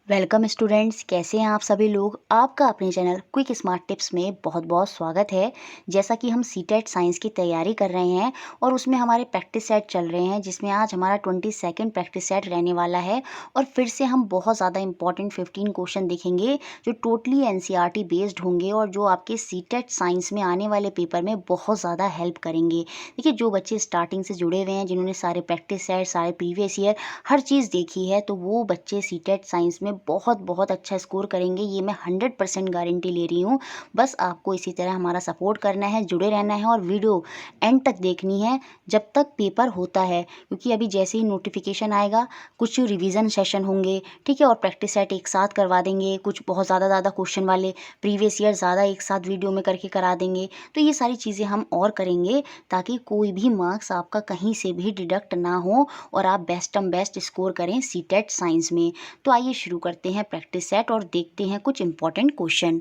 Welcome students, कैसे हैं आप सभी लोग। आपका अपने चैनल क्विक स्मार्ट टिप्स में बहुत बहुत स्वागत है। जैसा कि हम सीटेट साइंस की तैयारी कर रहे हैं और उसमें हमारे प्रैक्टिस सेट चल रहे हैं, जिसमें आज हमारा 22nd प्रैक्टिस सेट रहने वाला है। और फिर से हम बहुत ज़्यादा इंपॉर्टेंट 15 क्वेश्चन देखेंगे जो टोटली एनसीईआरटी बेस्ड होंगे और जो आपके सीटेट साइंस में आने वाले पेपर में बहुत ज़्यादा हेल्प करेंगे। देखिए, जो बच्चे स्टार्टिंग से जुड़े हुए हैं, जिन्होंने सारे प्रैक्टिस सेट, सारे प्रीवियस ईयर हर चीज़ देखी है, तो वो बच्चे सीटेट साइंस में बहुत बहुत अच्छा स्कोर करेंगे। ये मैं 100% गारंटी ले रही हूँ। बस आपको इसी तरह हमारा सपोर्ट करना है, जुड़े रहना है और वीडियो एंड तक देखनी है जब तक पेपर होता है, क्योंकि अभी जैसे ही नोटिफिकेशन आएगा कुछ रिवीजन सेशन होंगे, ठीक है, और प्रैक्टिस सेट एक साथ करवा देंगे। कुछ बहुत ज़्यादा क्वेश्चन वाले प्रीवियस ईयर ज़्यादा एक साथ वीडियो में करके करा देंगे। तो ये सारी चीज़ें हम और करेंगे ताकि कोई भी मार्क्स आपका कहीं से भी डिडक्ट ना हो और आप बेस्ट स्कोर करें सीटेट साइंस में। तो आइए शुरू करते हैं प्रैक्टिस सेट और देखते हैं कुछ important question.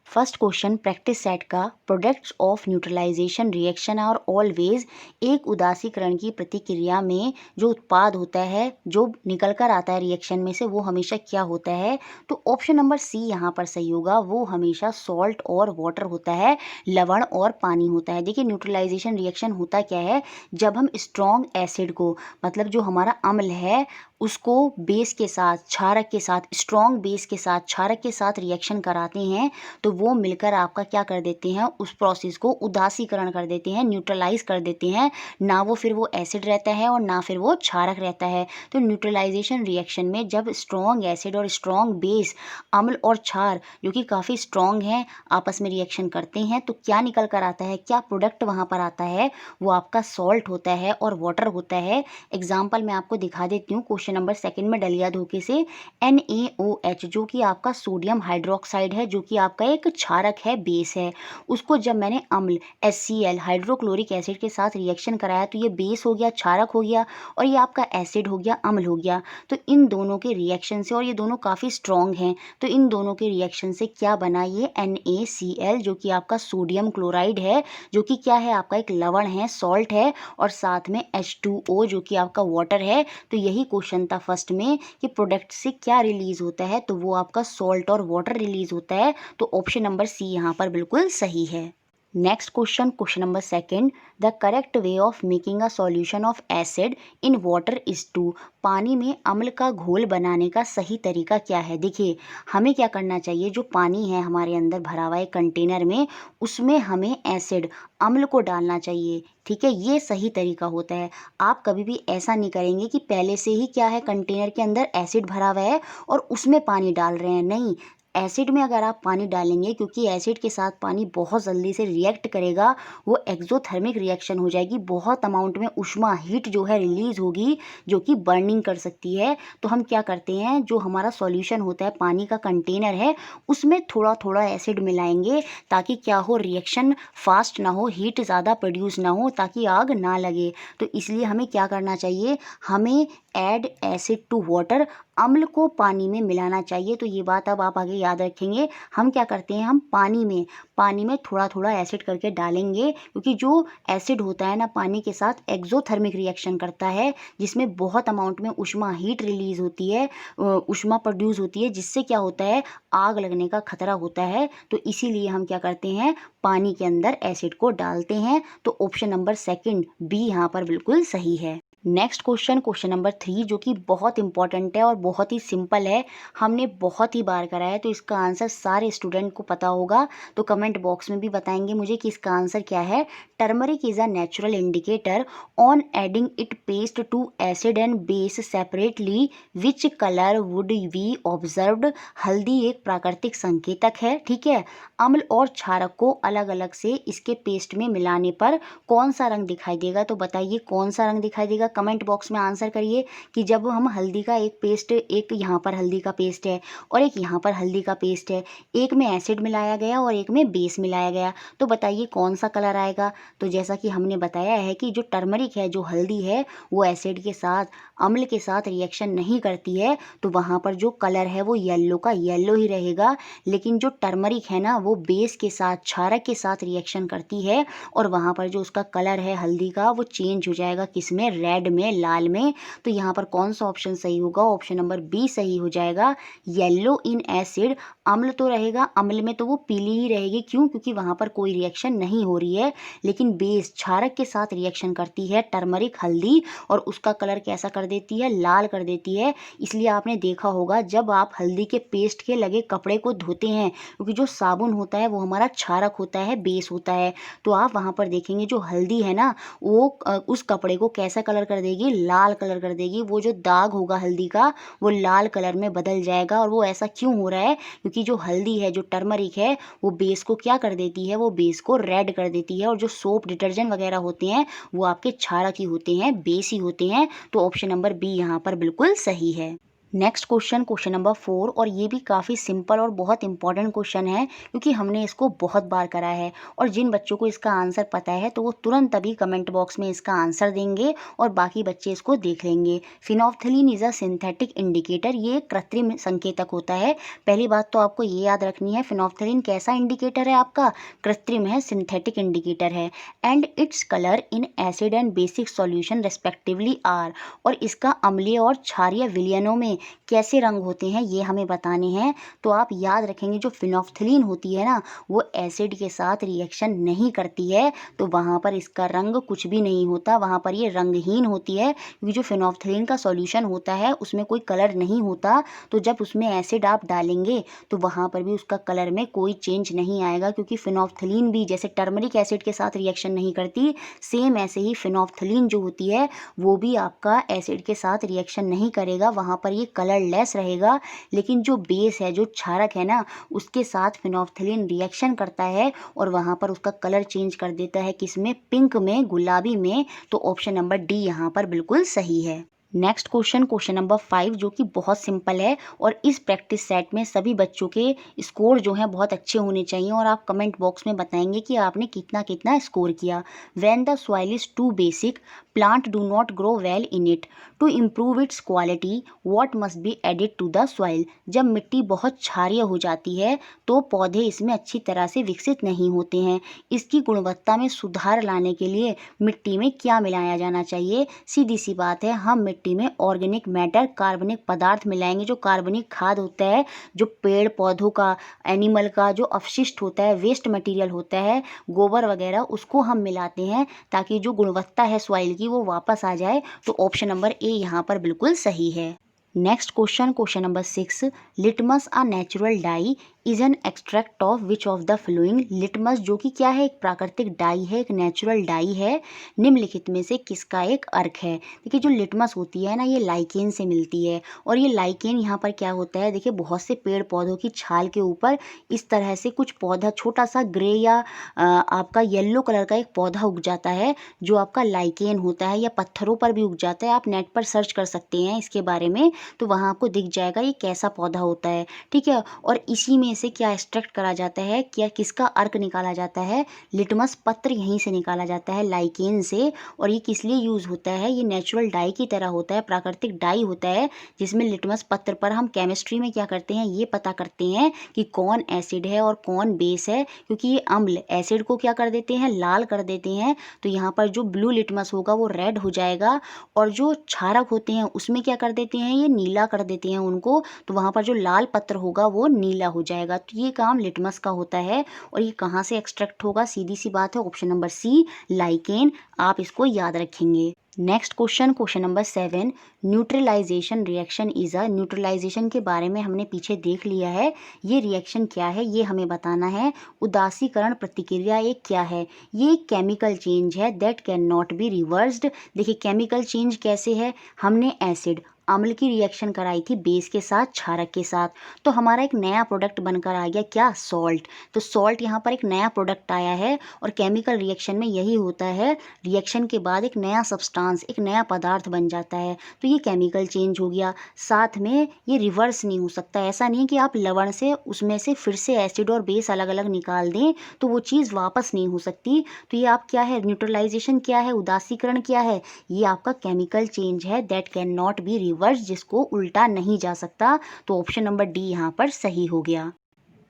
First question practice set का, products of neutralization reaction are always. एक उदासीकरण की प्रतिक्रिया में जो उत्पाद होता है, जो निकल कर आता है रिएक्शन में से, वो हमेशा क्या होता है। तो ऑप्शन नंबर सी यहाँ पर सही होगा। वो हमेशा सॉल्ट और वाटर होता है, लवण और पानी होता है। देखिए, न्यूट्रलाइजेशन रिएक्शन होता क्या है, जब हम स्ट्रॉन्ग एसिड को, मतलब जो हमारा अम्ल है, उसको बेस के साथ, क्षारक के साथ, स्ट्रॉन्ग बेस के साथ क्षारक के साथ रिएक्शन कराते हैं, तो वो मिलकर आपका क्या कर देते हैं, उस प्रोसेस को उदासीकरण कर देते हैं, न्यूट्रलाइज कर देते हैं। ना वो फिर वो एसिड रहता है और ना फिर वो क्षारक रहता है। तो न्यूट्रलाइजेशन रिएक्शन में जब स्ट्रॉन्ग एसिड और स्ट्रॉन्ग बेस, अम्ल और क्षार, जो कि काफ़ी स्ट्रॉन्ग हैं, आपस में रिएक्शन करते हैं, तो क्या निकल कर आता है, क्या प्रोडक्ट वहाँ पर आता है, वो आपका सॉल्ट होता है और वाटर होता है। एग्जाम्पल मैं आपको दिखा देती हूँ। क्वेश्चन नंबर सेकंड में डलिया धोखे से NaOH, जो कि आपका सोडियम हाइड्रोक्साइड है, जो कि आपका एक क्षारक है, बेस है, उसको जब मैंने अम्ल HCl हाइड्रोक्लोरिक एसिड के साथ रिएक्शन कराया, तो ये बेस हो गया, क्षारक हो गया, और ये आपका एसिड हो गया, अम्ल हो गया। तो इन दोनों के रिएक्शन से, और ये दोनों काफ़ी स्ट्रॉन्ग हैं, तो इन दोनों के रिएक्शन से क्या बना, ये NaCl, जो कि आपका सोडियम क्लोराइड है, जो कि क्या है, आपका एक लवण है, सॉल्ट है, और साथ में H2O, जो कि आपका वाटर है। तो यही क्वेश्चन था फर्स्ट में कि प्रोडक्ट से क्या रिलीज होता है, तो वो आपका सॉल्ट और वाटर रिलीज होता है। तो ऑप्शन नंबर सी यहाँ पर बिल्कुल सही है। Next question, question number second, the correct way of making a solution of acid in water is to. पानी में अम्ल का घोल बनाने का सही तरीका क्या है। देखिए, हमें क्या करना चाहिए, जो पानी है हमारे अंदर भरा हुआ है कंटेनर में, उसमें हमें एसिड, अम्ल को डालना चाहिए, ठीक है, ये सही तरीका होता है। आप कभी भी ऐसा नहीं करेंगे कि पहले से ही क्या है, कंटेनर के अंदर एसिड भरा हुआ है और उसमें पानी डाल रहे हैं। नहीं, एसिड में अगर आप पानी डालेंगे, क्योंकि एसिड के साथ पानी बहुत जल्दी से रिएक्ट करेगा, वो एक्सोथर्मिक रिएक्शन हो जाएगी, बहुत अमाउंट में उष्मा, हीट जो है रिलीज होगी, जो कि बर्निंग कर सकती है। तो हम क्या करते हैं, जो हमारा सॉल्यूशन होता है, पानी का कंटेनर है, उसमें थोड़ा थोड़ा एसिड मिलाएंगे, ताकि क्या हो, रिएक्शन फास्ट ना हो, हीट ज़्यादा प्रोड्यूस ना हो, ताकि आग ना लगे। तो इसलिए हमें क्या करना चाहिए, हमें ऐड एसिड टू वाटर, अम्ल को पानी में मिलाना चाहिए। तो ये बात अब आप आगे याद रखेंगे। हम क्या करते हैं, हम पानी में थोड़ा थोड़ा एसिड करके डालेंगे, क्योंकि जो एसिड होता है ना, पानी के साथ एक्सोथर्मिक रिएक्शन करता है, जिसमें बहुत अमाउंट में उष्मा, हीट रिलीज होती है, उष्मा प्रोड्यूस होती है, जिससे क्या होता है, आग लगने का खतरा होता है। तो इसीलिए हम क्या करते हैं, पानी के अंदर एसिड को डालते हैं। तो ऑप्शन नंबर सेकंड बी यहाँ पर बिल्कुल सही है। नेक्स्ट क्वेश्चन, क्वेश्चन नंबर 3, जो कि बहुत इंपॉर्टेंट है और बहुत ही सिंपल है, हमने बहुत ही बार करा है, तो इसका आंसर सारे स्टूडेंट को पता होगा। तो कमेंट बॉक्स में भी बताएंगे मुझे कि इसका आंसर क्या है। Turmeric is a natural indicator on adding it paste to acid and base separately, which colour would we observed. हल्दी एक प्राकृतिक संकेतक है, ठीक है, अम्ल और क्षारक को अलग अलग से इसके पेस्ट में मिलाने पर कौन सा रंग दिखाई देगा। तो बताइए कौन सा रंग दिखाई देगा, कमेंट बॉक्स में आंसर करिए। कि जब हम हल्दी का एक पेस्ट, एक यहाँ पर हल्दी का पेस्ट है और एक यहाँ पर हल्दी का पेस्ट है, एक में एसिड मिलाया गया और एक में बेस मिलाया गया, तो बताइए कौन सा कलर आएगा। तो जैसा कि हमने बताया है कि जो टर्मरिक है, जो हल्दी है, वो एसिड के साथ, अम्ल के साथ रिएक्शन नहीं करती है, तो वहाँ पर जो कलर है वो येलो का येलो ही रहेगा। लेकिन जो टर्मरिक है ना, वो बेस के साथ, क्षारक के साथ रिएक्शन करती है, और वहाँ पर जो उसका कलर है हल्दी का, वो चेंज हो जाएगा, किसमें, रेड रेड में, लाल में। तो यहाँ पर कौन सा ऑप्शन सही होगा? ऑप्शन नंबर बी सही हो जाएगा। येलो इन एसिड, अम्ल तो रहेगा, अम्ल में तो वो पीली ही रहेगी। क्यों? क्योंकि वहाँ पर कोई रिएक्शन नहीं हो रही है। लेकिन बेस क्षारक के साथ रिएक्शन करती है टर्मरिक, हल्दी, और उसका कलर कैसा कर देती है? लाल कर देती है। इसलिए आपने देखा होगा जब आप हल्दी के पेस्ट के लगे कपड़े को धोते हैं, क्योंकि जो साबुन होता है वो हमारा क्षारक होता है, बेस होता है, तो आप वहाँ पर देखेंगे जो हल्दी है ना, वो उस कपड़े को कैसा कलर कर देगी? लाल कलर कर देगी। वो जो दाग होगा हल्दी का, वो लाल कलर में बदल जाएगा। और वो ऐसा क्यों हो रहा है? क्योंकि जो हल्दी है, जो टर्मरिक है, वो बेस को क्या कर देती है? वो बेस को रेड कर देती है। और जो सोप, डिटर्जेंट वगैरह होते हैं वो आपके क्षारक ही होते हैं, बेस ही होते हैं। तो ऑप्शन नंबर बी यहाँ पर बिल्कुल सही है। नेक्स्ट क्वेश्चन, क्वेश्चन नंबर 4, और ये भी काफ़ी सिंपल और बहुत इंपॉर्टेंट क्वेश्चन है, क्योंकि हमने इसको बहुत बार करा है। और जिन बच्चों को इसका आंसर पता है तो वो तुरंत अभी कमेंट बॉक्स में इसका आंसर देंगे और बाकी बच्चे इसको देख लेंगे। फिनोल्फ्थलीन इज़ अ सिंथेटिक इंडिकेटर, ये एक कृत्रिम संकेतक होता है। पहली बात तो आपको ये याद रखनी है, फिनोल्फ्थलीन कैसा इंडिकेटर है? आपका कृत्रिम है, सिंथेटिक इंडिकेटर है। And its colour in acid and basic solution respectively are, और इसका अम्लीय और क्षारीय विलयनों में कैसे रंग होते हैं ये हमें बताने हैं। तो आप याद रखेंगे जो फिनोल्फ्थलीन होती है ना, वो एसिड के साथ रिएक्शन नहीं करती है, तो वहाँ पर इसका रंग कुछ भी नहीं होता, वहाँ पर ये रंगहीन होती है। क्योंकि जो फिनोल्फ्थलीन का सॉल्यूशन होता है उसमें कोई कलर नहीं होता, तो जब उसमें एसिड आप डालेंगे तो वहाँ पर भी उसका कलर में कोई चेंज नहीं आएगा। क्योंकि फिनोल्फ्थलीन भी जैसे टर्मरिक एसिड के साथ रिएक्शन नहीं करती, सेम ऐसे ही फिनोल्फ्थलीन जो होती है वो भी आपका एसिड के साथ रिएक्शन नहीं करेगा, वहाँ पर ये कलरलेस रहेगा। लेकिन जो बेस है, जो क्षारक है ना, उसके साथ फिनोल्फ्थलीन रिएक्शन करता है और वहाँ पर उसका कलर चेंज कर देता है, किसमें? पिंक में, गुलाबी में। तो ऑप्शन नंबर डी यहाँ पर बिल्कुल सही है। नेक्स्ट क्वेश्चन, क्वेश्चन नंबर 5, जो कि बहुत सिंपल है, और इस प्रैक्टिस सेट में सभी बच्चों के स्कोर जो हैं बहुत अच्छे होने चाहिए, और आप कमेंट बॉक्स में बताएंगे कि आपने कितना कितना स्कोर किया। When the soil is too basic, plant do not grow well in it. To improve its quality, what must be added to the soil. जब मिट्टी बहुत क्षारीय हो जाती है तो पौधे इसमें अच्छी तरह से विकसित नहीं होते हैं। इसकी गुणवत्ता में सुधार लाने के लिए मिट्टी में क्या मिलाया जाना चाहिए? सीधी सी बात है, हम मिट्टी में ऑर्गेनिक मैटर, कार्बनिक पदार्थ मिलाएंगे। जो कार्बनिक खाद होता है, जो पेड़ पौधों का, एनिमल का जो अपशिष्ट होता है, वेस्ट मटेरियल होता है, गोबर वगैरह, उसको हम मिलाते हैं ताकि जो गुणवत्ता है सॉइल की वो वापस आ जाए। तो ऑप्शन नंबर ए यहाँ पर बिल्कुल सही है। Next question, question number 6, litmus a natural die is an extract of which of the flowing. Litmus जो कि क्या है? एक प्राकृतिक डाई है, एक नेचुरल डाई है। निम्नलिखित में से किसका एक अर्क है? देखिए जो लिटमस होती है ना, ये लाइकेन से मिलती है, और ये लाइकेन यहाँ पर क्या होता है? देखिए बहुत से पेड़ पौधों की छाल के ऊपर इस तरह से कुछ पौधा, छोटा सा ग्रे या आपका येलो कलर का एक पौधा उग जाता है, जो आपका लाइकेन होता है, या पत्थरों पर भी उग जाता है। आप नेट पर सर्च कर सकते हैं इसके बारे में, तो वहाँ आपको दिख जाएगा ये कैसा पौधा होता है। ठीक है, और इसी में से क्या एक्सट्रैक्ट करा जाता है, क्या किसका अर्क निकाला जाता है? लिटमस पत्र यहीं से निकाला जाता है, लाइकेन से। और ये किस लिए यूज़ होता है? ये नेचुरल डाई की तरह होता है, प्राकृतिक डाई होता है, जिसमें लिटमस पत्र पर हम केमिस्ट्री में क्या करते हैं? ये पता करते हैं कि कौन एसिड है और कौन बेस है, क्योंकि ये अम्ल एसिड को क्या कर देते हैं? लाल कर देते हैं। तो यहाँ पर जो ब्लू लिटमस होगा वो रेड हो जाएगा, और जो क्षारक होते हैं उसमें क्या कर देते हैं? ये नीला कर देते हैं उनको, तो वहाँ पर जो लाल पत्र होगा वो नीला हो जाएगा। तो ये काम लिटमस का होता है। और ये कहाँ से एक्सट्रैक्ट होगा? सीधी सी बात है, ऑप्शन नंबर सी, लाइकेन। आप इसको याद रखेंगे। Next question, question number 7, neutralization reaction is a. Neutralization के बारे में हमने पीछे देख लिया है, ये रिएक्शन क्या है ये हमें बताना है। उदासीकरण प्रतिक्रिया एक क्या है? ये एक केमिकल चेंज है that can not be reversed. देखिए केमिकल चेंज कैसे है? हमने एसिड, अम्ल की रिएक्शन कराई थी बेस के साथ, क्षारक के साथ, तो हमारा एक नया प्रोडक्ट बनकर आ गया, क्या? सॉल्ट। तो सॉल्ट यहाँ पर एक नया प्रोडक्ट आया है, और केमिकल रिएक्शन में यही होता है, रिएक्शन के बाद एक नया सब्सटेंस, एक नया पदार्थ बन जाता है, तो ये केमिकल चेंज हो गया। साथ में ये रिवर्स नहीं हो सकता, ऐसा नहीं कि आप लवण से उसमें से फिर से एसिड और बेस अलग अलग निकाल दें तो वो चीज़ वापस नहीं हो सकती। तो ये आप क्या है? न्यूट्रलाइजेशन क्या है? उदासीकरण क्या है? ये आपका केमिकल चेंज है that can not be reverse, जिसको उल्टा नहीं जा सकता। तो ऑप्शन नंबर डी यहाँ पर सही हो गया।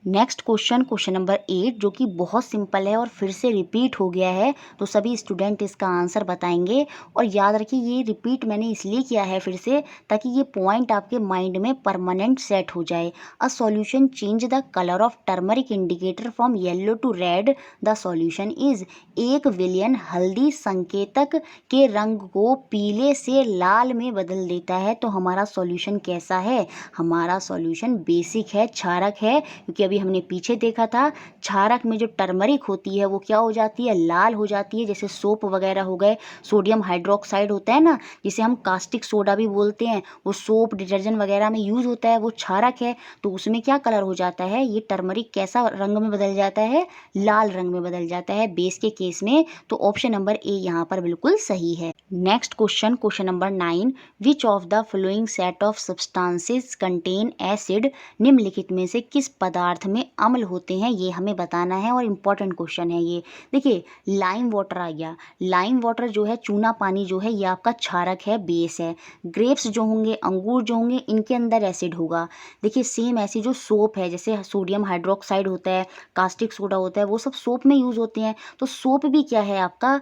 नेक्स्ट क्वेश्चन नंबर 8 जो कि बहुत सिंपल है और फिर से रिपीट हो गया है, तो सभी स्टूडेंट इसका आंसर बताएंगे। और याद रखिए ये रिपीट मैंने इसलिए किया है फिर से, ताकि ये पॉइंट आपके माइंड में परमानेंट सेट हो जाए। A solution change the colour of turmeric indicator from yellow to red. The solution is 1 विलियन हल्दी संकेतक के रंग को पीले से लाल में बदल देता है। तो हमारा सॉल्यूशन कैसा है? हमारा सॉल्यूशन बेसिक है, क्षारक है, क्योंकि अभी हमने पीछे देखा था क्षारक में जो टर्मरिक होती है वो क्या हो जाती है? लाल हो जाती है। जैसे सोप वगैरह हो गए, सोडियम हाइड्रोक्साइड होता है ना, जिसे हम कास्टिक सोडा भी बोलते हैं, वो सोप डिटर्जेंट वगैरह में यूज होता है, वो क्षारक है। तो उसमें क्या कलर हो जाता है? ये टर्मरिक कैसा रंग में बदल जाता है? लाल रंग में बदल जाता है बेस के केस में। तो ऑप्शन नंबर ए यहाँ पर बिल्कुल सही है। Next question number 9, which of the flowing set of substances contain acid. निम्नलिखित में से किस पदार्थ में अम्ल होते हैं, ये हमें बताना है और इम्पॉर्टेंट क्वेश्चन है ये। देखिए लाइम वाटर आ गया। लाइम वाटर जो है, चूना पानी जो है, ये आपका क्षारक है, बेस है। ग्रेप्स जो होंगे, अंगूर जो होंगे, इनके अंदर एसिड होगा। देखिए सेम ऐसी जो सोप है, जैसे सोडियम हाइड्रोक्साइड होता है, कास्टिक सोडा होता है, वो सब सोप में यूज होते हैं। तो सोप भी क्या है आपका?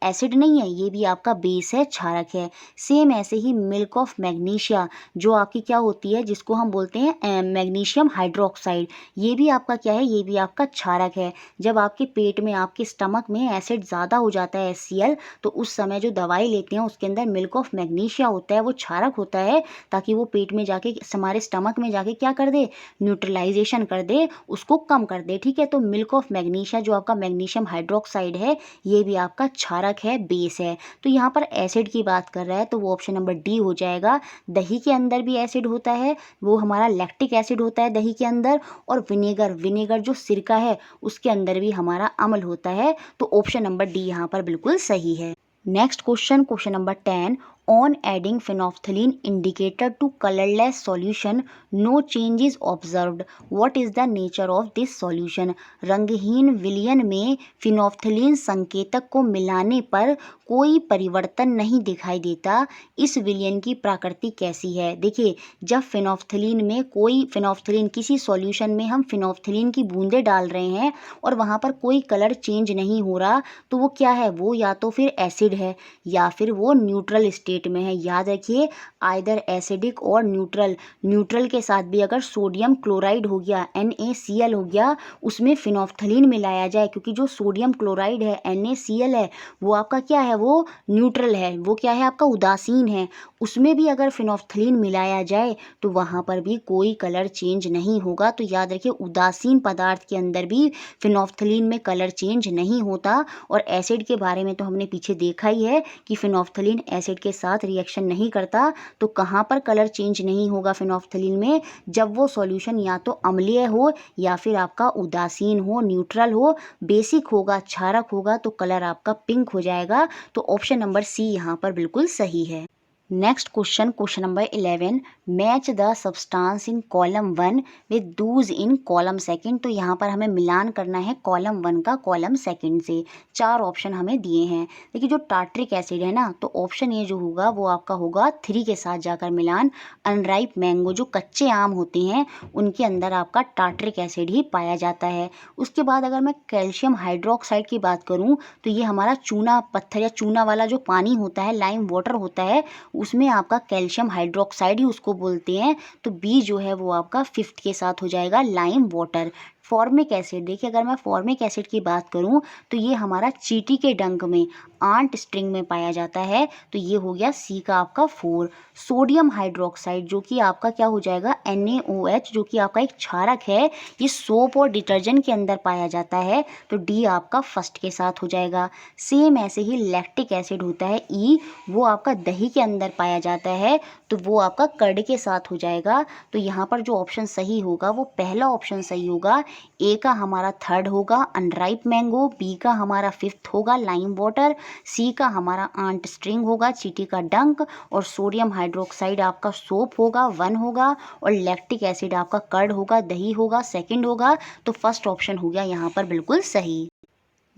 एसिड नहीं है, ये भी आपका बेस है, क्षारक है। सेम ऐसे ही मिल्क ऑफ मैग्नीशिया जो आपकी क्या होती है, जिसको हम बोलते हैं मैग्नीशियम हाइड्रोक्साइड, ये भी आपका क्या है? ये भी आपका क्षारक है। जब आपके पेट में, आपके स्टमक में एसिड ज़्यादा हो जाता है HCl, तो उस समय जो दवाई लेते हैं उसके अंदर मिल्क ऑफ मैग्नीशिया होता है, वो क्षारक होता है, ताकि वो पेट में जाके, हमारे स्टमक में जाके क्या कर दे? न्यूट्रलाइजेशन कर दे, उसको कम कर दे। ठीक है, तो मिल्क ऑफ मैग्नीशिया जो आपका मैग्नीशियम हाइड्रोक्साइड है, ये भी आपका क्षारक है, बेस है। तो यहाँ पर एसिड की बात कर रहा है, तो वो ऑप्शन नंबर डी हो जाएगा। दही के अंदर भी एसिड होता है, वो हमारा लैक्टिक एसिड होता है दही के अंदर। और विनेगर जो सिरका है, उसके अंदर भी हमारा अम्ल होता है। तो ऑप्शन नंबर डी यहाँ पर बिल्कुल सही है। Next question number 10, on adding phenolphthalein indicator to colorless solution no change is observed. What is the nature of this solution? रंगहीन विलयन में फिनोफ्थलीन संकेतक को मिलाने पर कोई परिवर्तन नहीं दिखाई देता। इस विलयन की प्रकृति कैसी है? देखिए जब फिनोफ्थलीन किसी सॉल्यूशन में हम फिनोफ्थलीन की बूंदें डाल रहे हैं और वहाँ पर कोई कलर चेंज नहीं हो रहा, तो वो क्या है? वो या तो फिर एसिड है या फिर वो न्यूट्रल स्टेट में है। याद रखिए आइदर एसिडिक और न्यूट्रल के साथ भी अगर सोडियम क्लोराइड हो गया, NaCl हो गया, उसमें फिनोफ्थलीन मिलाया जाए, क्योंकि जो सोडियम क्लोराइड है, NaCl है, वो आपका क्या है? वो न्यूट्रल है, वो क्या है आपका? उदासीन है। उसमें भी अगर फिनोफ्थलीन मिलाया जाए तो वहाँ पर भी कोई कलर चेंज नहीं होगा। तो याद रखिए उदासीन पदार्थ के अंदर भी फिनोफ्थलीन में कलर चेंज नहीं होता। और एसिड के बारे में तो हमने पीछे देखा ही है कि फिनोफ्थलीन एसिड के साथ रिएक्शन नहीं करता। तो कहाँ पर कलर चेंज नहीं होगा फिनोफ्थलीन में? जब वो सॉल्यूशन या तो अम्लीय हो या फिर आपका उदासीन हो, न्यूट्रल हो, बेसिक होगा, क्षारक होगा, तो कलर आपका पिंक हो जाएगा। तो ऑप्शन नंबर सी यहाँ पर बिल्कुल सही है। Next question number 11, match the substance in column 1 with Dooj in column 2। तो यहाँ पर हमें मिलान करना है कॉलम 1 का कॉलम 2 से। 4 ऑप्शन हमें दिए हैं। देखिए जो टार्ट्रिक एसिड है ना, तो ऑप्शन ए जो होगा वो आपका होगा 3 के साथ जाकर मिलान। अनराइप मैंगो जो कच्चे आम होते हैं उनके अंदर आपका टार्ट्रिक एसिड ही पाया जाता है। उसके बाद अगर मैं कैल्शियम हाइड्रोक्साइड की बात करूँ, तो ये हमारा चूना पत्थर या चूना वाला जो पानी होता है, लाइम वाटर होता है, उसमें आपका कैल्शियम हाइड्रोक्साइड ही उसको बोलते हैं। तो बी जो है वो आपका 5th के साथ हो जाएगा, लाइम वाटर। फॉर्मिक एसिड, देखिए अगर मैं फॉर्मिक एसिड की बात करूं तो ये हमारा चींटी के डंक में, आंट स्ट्रिंग में पाया जाता है। तो ये हो गया सी का आपका 4। सोडियम हाइड्रोक्साइड जो कि आपका क्या हो जाएगा? NaOH जो कि आपका एक क्षारक है, ये सोप और डिटर्जेंट के अंदर पाया जाता है। तो डी आपका 1st के साथ हो जाएगा। सेम ऐसे ही लैक्टिक एसिड होता है ई, वो आपका दही के अंदर पाया जाता है, तो वो आपका कर्ड के साथ हो जाएगा। तो यहाँ पर जो ऑप्शन सही होगा वो पहला ऑप्शन सही होगा। ए का हमारा 3rd होगा अनराइप मैंगो, बी का हमारा 5th होगा लाइम वाटर, सी का हमारा आंट स्ट्रिंग होगा, चींटी का डंक, और सोडियम हाइड्रोक्साइड आपका सोप होगा 1 होगा, और लैक्टिक एसिड आपका कर्ड होगा, दही होगा 2nd होगा। तो फर्स्ट ऑप्शन हो गया यहाँ पर बिल्कुल सही।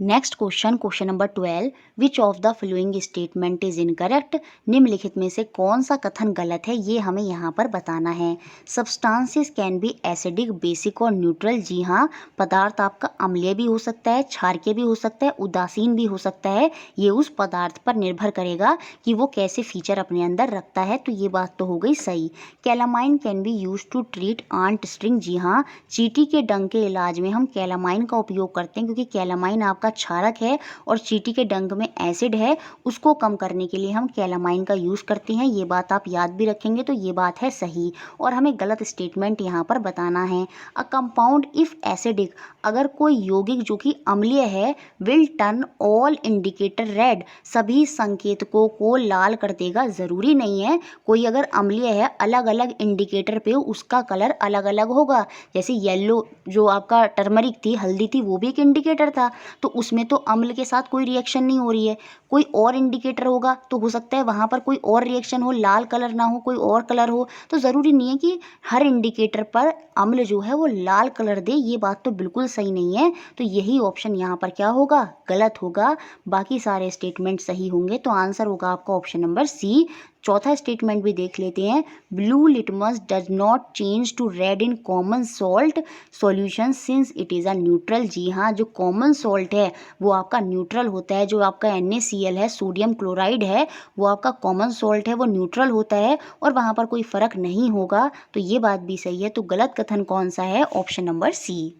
Next question, question number 12, which of the following statement is incorrect. निम्नलिखित में से कौन सा कथन गलत है, ये हमें यहाँ पर बताना है। Substances can be acidic, basic और न्यूट्रल। जी हाँ, पदार्थ आपका अम्लीय भी हो सकता है, क्षारकीय भी हो सकता है, उदासीन भी हो सकता है। ये उस पदार्थ पर निर्भर करेगा कि वो कैसे फीचर अपने अंदर रखता है। तो ये बात तो हो गई सही। Calamine can be use to treat ant sting. जी हाँ, चींटी के डंक के इलाज में हम कैलामाइन का उपयोग करते हैं, क्योंकि कैलामाइन आपका क्षारक है और चींटी के डंक में एसिड है। उसको कम करने के लिए हम कैलामाइन का यूज़ करते हैं। ये बात आप याद भी रखेंगे तो ये बात है सही। और हमें गलत स्टेटमेंट यहाँ पर बताना है। अ कंपाउंड इफ एसिडिक, अगर कोई यौगिक जो कि अम्लीय है, will turn all indicator red, सभी संकेतकों को लाल कर देगा। ज़रूरी नहीं है, कोई अगर अम्लीय है, अलग अलग इंडिकेटर पे उसका कलर अलग अलग होगा। जैसे येलो जो आपका टर्मरिक थी, हल्दी थी, वो भी एक इंडिकेटर था, तो उसमें तो अम्ल के साथ कोई रिएक्शन नहीं हो रही है। कोई और इंडिकेटर होगा तो हो सकता है वहाँ पर कोई और रिएक्शन हो, लाल कलर ना हो, कोई और कलर हो। तो ज़रूरी नहीं है कि हर इंडिकेटर पर अम्ल जो है वो लाल कलर दे। ये बात तो बिल्कुल सही नहीं है। तो यही ऑप्शन यहाँ पर क्या होगा, गलत होगा। बाकी सारे स्टेटमेंट सही होंगे। तो आंसर होगा आपका ऑप्शन नंबर सी। चौथा स्टेटमेंट भी देख लेते हैं। Blue litmus does not change to red in common salt solution since it is a neutral. जी हाँ, जो कॉमन सॉल्ट है वो आपका न्यूट्रल होता है। जो आपका NaCl है, सोडियम क्लोराइड है, वो आपका कॉमन सॉल्ट है, वो न्यूट्रल होता है और वहाँ पर कोई फ़र्क नहीं होगा। तो ये बात भी सही है। तो गलत कथन कौन सा है, option number C.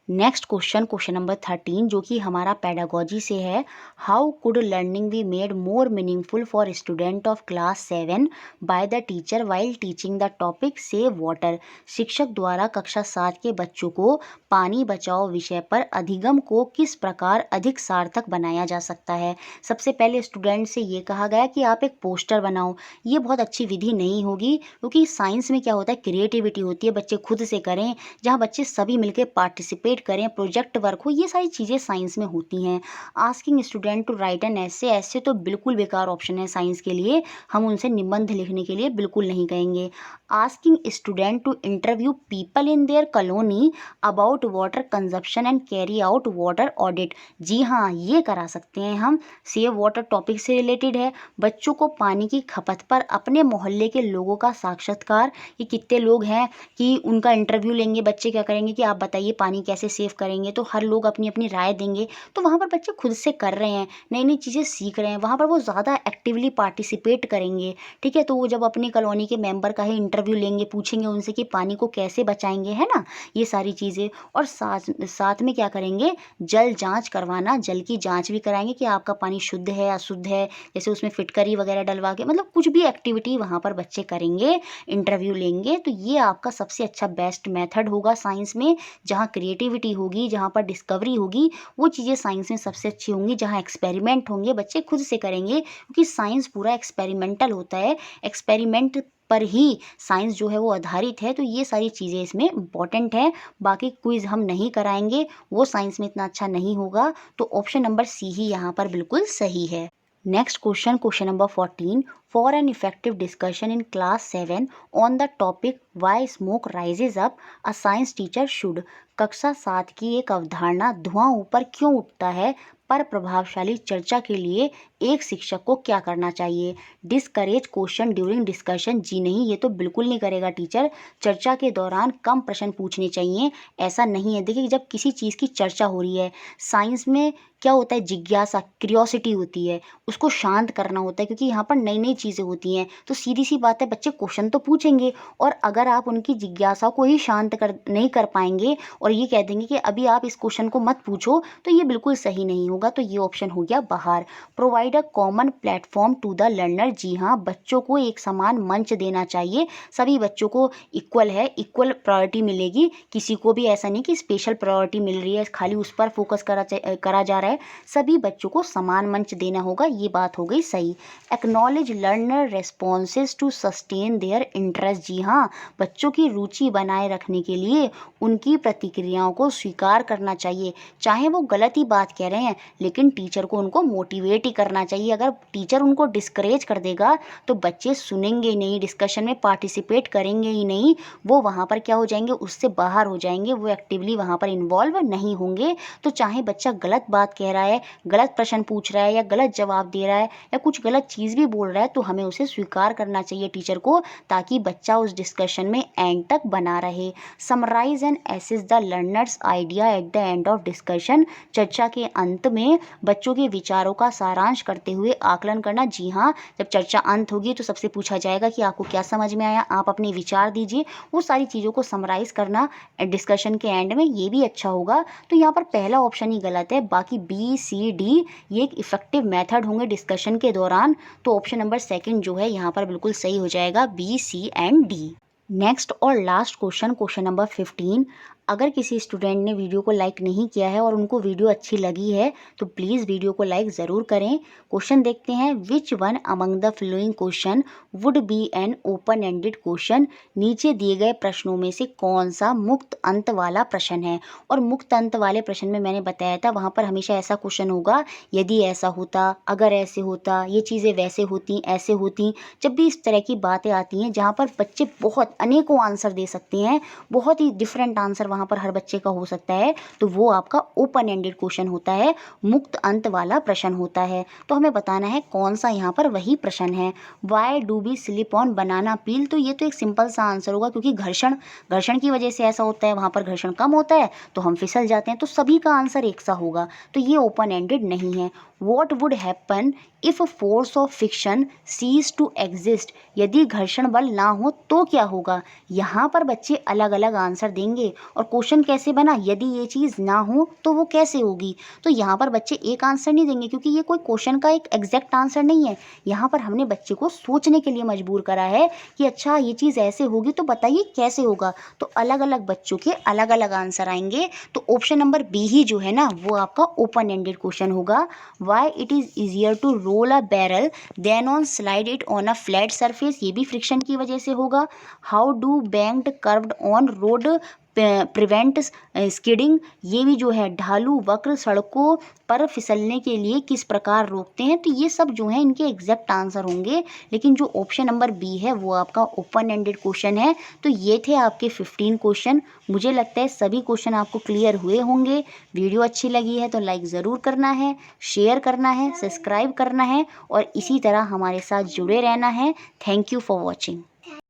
Next question, question number 13, जो कि हमारा पेडागोजी से है। How could learning be made more meaningful for student of class 7 by the teacher while teaching the topic save water. शिक्षक द्वारा कक्षा 7 के बच्चों को पानी बचाओ विषय पर अधिगम को किस प्रकार अधिक सार्थक बनाया जा सकता है। सबसे पहले स्टूडेंट से ये कहा गया कि आप एक पोस्टर बनाओ। ये बहुत अच्छी विधि नहीं होगी, क्योंकि साइंस में क्या होता है, क्रिएटिविटी होती है, बच्चे खुद से करें, जहाँ बच्चे सभी मिलकर पार्टिसिपेट करें, प्रोजेक्ट वर्क हो, ये सारी चीज़ें साइंस में होती हैं। Asking student to write an essay, ऐसे तो बिल्कुल बेकार ऑप्शन है साइंस के लिए। हम उनसे निबंध लिखने के लिए बिल्कुल नहीं कहेंगे। Asking student to interview people in their colony about water consumption and carry out water audit. जी हाँ, ये करा सकते हैं हम। सेव वाटर टॉपिक से रिलेटेड है। बच्चों को पानी की खपत पर अपने मोहल्ले के लोगों का साक्षात्कार, ये कितने लोग हैं कि उनका इंटरव्यू लेंगे। बच्चे क्या करेंगे कि आप बताइए पानी कैसे सेव करेंगे, तो हर लोग अपनी अपनी राय देंगे। तो वहाँ पर बच्चे खुद से कर रहे हैं, नई नई चीज़ें सीख रहे हैं, वहाँ पर वो ज़्यादा एक्टिवली पार्टिसिपेट करेंगे। ठीक है, तो वो जब अपनी कॉलोनी के मेंबर का ही इंटरव्यू लेंगे, पूछेंगे उनसे कि पानी को कैसे बचाएंगे, है ना, ये सारी चीज़ें। और साथ साथ में क्या करेंगे, जल जांच करवाना, जल की जांच भी कराएंगे कि आपका पानी शुद्ध है अशुद्ध है। जैसे उसमें फिटकरी वगैरह डलवा के, मतलब कुछ भी एक्टिविटी वहाँ पर बच्चे करेंगे, इंटरव्यू लेंगे। तो ये आपका सबसे अच्छा बेस्ट मेथड होगा साइंस में। जहाँ क्रिएटिविटी होगी, जहाँ पर डिस्कवरी होगी, वो चीज़ें साइंस में सबसे अच्छी होंगी। जहाँ एक्सपेरिमेंट होंगे, बच्चे खुद से करेंगे, क्योंकि साइंस पूरा एक्सपेरिमेंटल होता है। एक्सपेरिमेंट पर ही साइंस जो है वो आधारित है। तो ये सारी चीज़ें इसमें इंपॉर्टेंट है। बाकी क्विज हम नहीं कराएंगे, वो साइंस में इतना अच्छा नहीं होगा। तो ऑप्शन नंबर सी ही यहाँ पर बिल्कुल सही है। Next question, question number 14, for an effective discussion in class 7 on the topic why smoke rises up a science teacher should. कक्षा 7 की एक अवधारणा धुआं ऊपर क्यों उठता है पर प्रभावशाली चर्चा के लिए एक शिक्षक को क्या करना चाहिए। Discourage question during discussion. जी नहीं, ये तो बिल्कुल नहीं करेगा टीचर। चर्चा के दौरान कम प्रश्न पूछने चाहिए। ऐसा नहीं है, देखिए जब किसी चीज़ की चर्चा हो रही है, साइंस में क्या होता है, जिज्ञासा, क्यूरियोसिटी होती है, उसको शांत करना होता है, क्योंकि यहाँ पर नई नई चीज़ें होती हैं। तो सीधी सी बात है, बच्चे क्वेश्चन तो पूछेंगे, और अगर आप उनकी जिज्ञासा को ही शांत नहीं कर पाएंगे और ये कह देंगे कि अभी आप इस क्वेश्चन को मत पूछो, तो ये बिल्कुल सही नहीं होगा। तो ये ऑप्शन हो गया बाहर। Provide a common platform to the learner. जी हाँ, बच्चों को एक समान मंच देना चाहिए। सभी बच्चों को इक्वल है, इक्वल प्रायोरिटी मिलेगी। किसी को भी ऐसा नहीं कि स्पेशल प्रायोरिटी मिल रही है, खाली उस पर फोकस करा जा रहा है। सभी बच्चों को समान मंच देना होगा। ये बात हो गई सही। Acknowledge learner responses to sustain their interest. जी हाँ, बच्चों की रुचि बनाए रखने के लिए उनकी प्रतिक्रियाओं को स्वीकार करना चाहिए। चाहे वो गलत ही बात कह रहे हैं, लेकिन टीचर को उनको मोटिवेट ही करना करना चाहिए। अगर टीचर उनको डिस्करेज कर देगा तो बच्चे सुनेंगे ही नहीं, डिस्कशन में पार्टिसिपेट करेंगे ही नहीं, वो वहाँ पर क्या हो जाएंगे, उससे बाहर हो जाएंगे, वो एक्टिवली वहाँ पर इन्वॉल्व नहीं होंगे। तो चाहे बच्चा गलत बात कह रहा है, गलत प्रश्न पूछ रहा है या गलत जवाब दे रहा है या कुछ गलत चीज़ भी बोल रहा है, तो हमें उसे स्वीकार करना चाहिए टीचर को, ताकि बच्चा उस डिस्कशन में एंड तक बना रहे। Summarize and assess the learners idea at the end of discussion. चर्चा के अंत में बच्चों के विचारों का सारांश करते हुए आकलन करना। जी हाँ, जब चर्चा अंत होगी तो सबसे पूछा जाएगा कि आपको क्या समझ में आया, आप अपने विचार दीजिए। वो सारी चीज़ों को समराइज करना डिस्कशन के एंड में, ये भी अच्छा होगा। तो यहाँ पर पहला ऑप्शन ही गलत है, बाकी बी सी डी ये एक इफेक्टिव मेथड होंगे डिस्कशन के दौरान। तो ऑप्शन नंबर सेकंड जो है यहाँ पर बिल्कुल सही हो जाएगा, B C and D. Next और लास्ट क्वेश्चन, क्वेश्चन नंबर 15। अगर किसी स्टूडेंट ने वीडियो को लाइक नहीं किया है और उनको वीडियो अच्छी लगी है तो प्लीज़ वीडियो को लाइक ज़रूर करें। क्वेश्चन देखते हैं, which one among the following question would be an open ended question. नीचे दिए गए प्रश्नों में से कौन सा मुक्त अंत वाला प्रश्न है। और मुक्त अंत वाले प्रश्न में मैंने बताया था, वहाँ पर हमेशा ऐसा क्वेश्चन होगा, यदि ऐसा होता, अगर ऐसे होता, ये चीज़ें वैसे होती, ऐसे होती। जब भी इस तरह की बातें आती हैं जहाँ पर बच्चे बहुत अनेकों आंसर दे सकते हैं, बहुत ही डिफरेंट आंसर वहाँ पर हर बच्चे का हो सकता है, तो वो आपका ओपन एंडेड क्वेश्चन होता है, मुक्त अंत वाला प्रश्न होता है। तो हमें बताना है कौन सा यहाँ पर वही प्रश्न है। Why do we slip on banana peel. तो ये तो एक सिंपल सा आंसर होगा, क्योंकि घर्षण की वजह से ऐसा होता है, वहाँ पर घर्षण कम होता है तो हम फिसल जाते हैं, तो सभी का आंसर एक सा होगा, तो ये ओपन एंडेड नहीं है। What would happen if force of friction ceases to exist. यदि घर्षण बल ना हो तो क्या होगा। यहाँ पर बच्चे अलग अलग आंसर देंगे। और क्वेश्चन कैसे बना, यदि ये चीज़ ना हो तो वो कैसे होगी। तो यहाँ पर बच्चे एक आंसर नहीं देंगे, क्योंकि ये कोई क्वेश्चन का एक एग्जैक्ट आंसर नहीं है। यहाँ पर हमने बच्चे को सोचने के लिए मजबूर करा है कि अच्छा ये चीज़ ऐसे होगी तो बताइए कैसे होगा। तो अलग अलग बच्चों के अलग अलग आंसर आएंगे। तो ऑप्शन नंबर बी ही जो है ना, वो आपका ओपन एंडेड क्वेश्चन होगा। Why it is easier to roll a barrel than on slide it on a flat surface. ये भी फ्रिक्शन की वजह से होगा। How do banked curved on road prevent skidding. ये भी जो है ढालू वक्र सड़कों पर फिसलने के लिए किस प्रकार रोकते हैं। तो ये सब जो है इनके एग्जैक्ट आंसर होंगे। लेकिन जो ऑप्शन नंबर बी है वो आपका ओपन एंडेड क्वेश्चन है। तो ये थे आपके 15 क्वेश्चन। मुझे लगता है सभी क्वेश्चन आपको क्लियर हुए होंगे। वीडियो अच्छी लगी है तो लाइक ज़रूर करना है, शेयर करना है, सब्सक्राइब करना है और इसी तरह हमारे साथ जुड़े रहना है। Thank you for watching.